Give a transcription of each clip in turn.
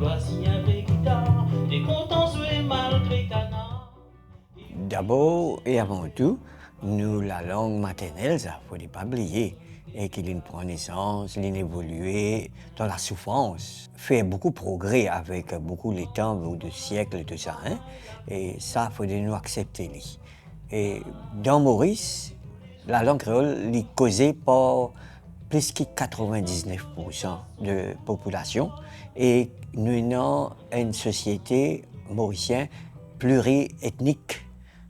voici un vrai guitare, des contents sous les malgré canards. D'abord et avant tout, nous, la langue maternelle, ça ne faut pas oublier, et qu'il prend naissance, il évolue dans la souffrance, fait beaucoup de progrès avec beaucoup de temps, beaucoup de siècles, tout ça. Hein? Et ça, il faut nous accepter. Et dans Maurice, la langue créole est causée par plus que 99% de population et nous avons une société mauricienne pluriethnique,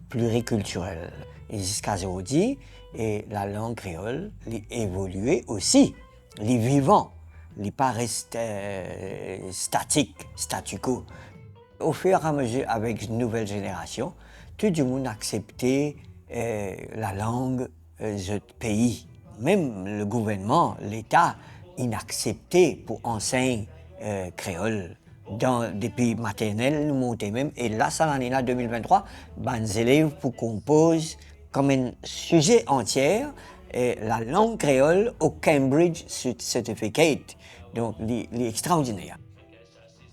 pluriculturelle. Et jusqu'à aujourd'hui, et la langue créole a évolué aussi, elle est vivant, elle n'est pas resté statique, statu quo. Au fur et à mesure, avec une nouvelle génération, tout le monde a accepté la langue de pays. Même le gouvernement, l'État, il a accepté pour enseigner créole. Dans des pays maternels, nous montons même. Et là, ça l'année 2023, les élèves pour composer comme un sujet entier la langue créole au Cambridge Certificate. Donc, c'est extraordinaire.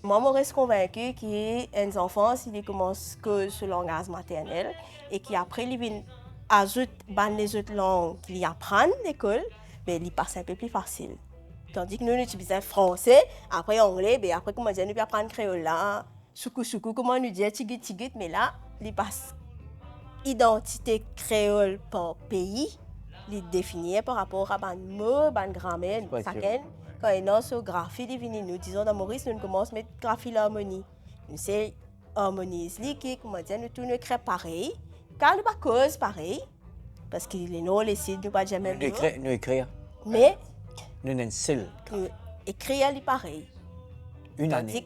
Moi, je reste convaincue que les enfants, s'ils commencent que ce langage maternel et qu'après, ils viennent ajouter les autres langues qu'ils apprennent à l'école, mais ils passent un peu plus facile. Tandis que nous utilisons français, après anglais, ben après, comment dire, nous apprendre créole là, soukou, comment nous dire, tigit, mais là, ils passent identité créole par pays, ils définissent par rapport à un mot, à une grammaire, chacun. Quand il y a une graphie, nous disons dans Maurice, nous commençons à mettre graphie l'harmonie. Nous c'est harmonie qui, comment dire, nous tournons écrire pareil, car nous pas cause pareil, parce que les noms, les sites, nous pas jamais Nous écrire. Mais nous avons seul. Nous écrire pareil. Une année.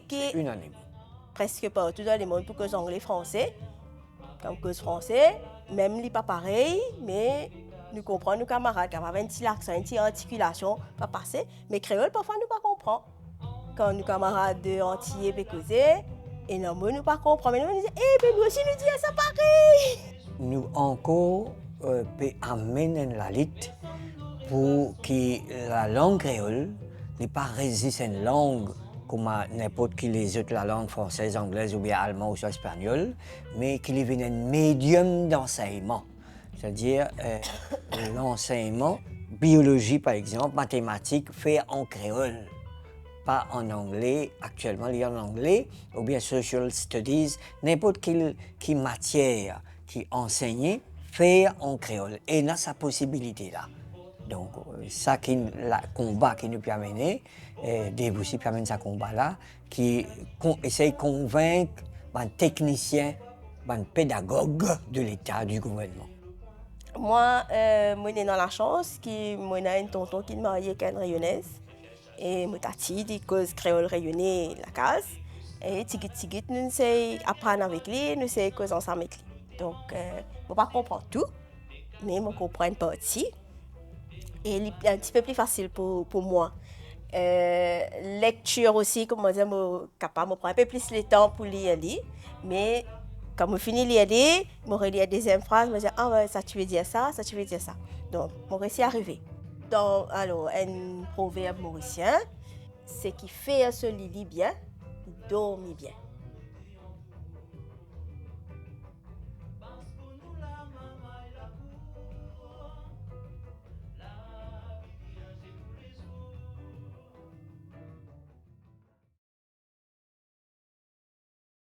Presque partout dans le monde pour cause anglais, français, comme cause français, même les pas pareil, mais nous comprenons nos camarades, qui avaient un petit accent, une petite articulation, pas passer. Mais créole, parfois, nous ne comprenons pas. Quand nos camarades de Antillais peuvent causer, et non, nous ne comprenons pas. Mais nous disons, nous aussi, nous disons ça pareil. Nous encore peut amener la lutte pour que la langue créole n'est pas résiste à une langue comme n'importe qui les autres, la langue française, anglaise ou bien allemand ou soit espagnol, mais qu'il devienne un médium d'enseignement. C'est-à-dire l'enseignement, biologie par exemple, mathématiques, fait en créole, pas en anglais, actuellement il y a en anglais, ou bien social studies, n'importe quelle matière qui enseigne, fait en créole. Et il a sa possibilité là. Donc, ça qui le combat qui nous peut amener, Dave aussi peut amener ce combat-là, qui essaye de convaincre les techniciens, les pédagogues de l'État, du gouvernement. Moi, je suis dans la chance que j'ai un tonton qui est marié avec une rayonnaise. Et mon tati, qui cause créole rayonnais la case. Et tigit, nous essayons d'apprendre avec lui, nous essayons de causer ensemble avec lui. Donc, je ne peux pas comprendre tout, mais je comprends une partie. Et c'est un petit peu plus facile pour moi. Lecture aussi, comme je suis capable de prendre un peu plus le temps pour lire. Mais quand je finis de lire, je relis la deuxième phrase, je me dis ah ouais, ça tu veux dire ça, ça tu veux dire ça. Donc, je réussis à arriver. Dans un proverbe mauricien, c'est qui fait se lit bien, il dormit bien.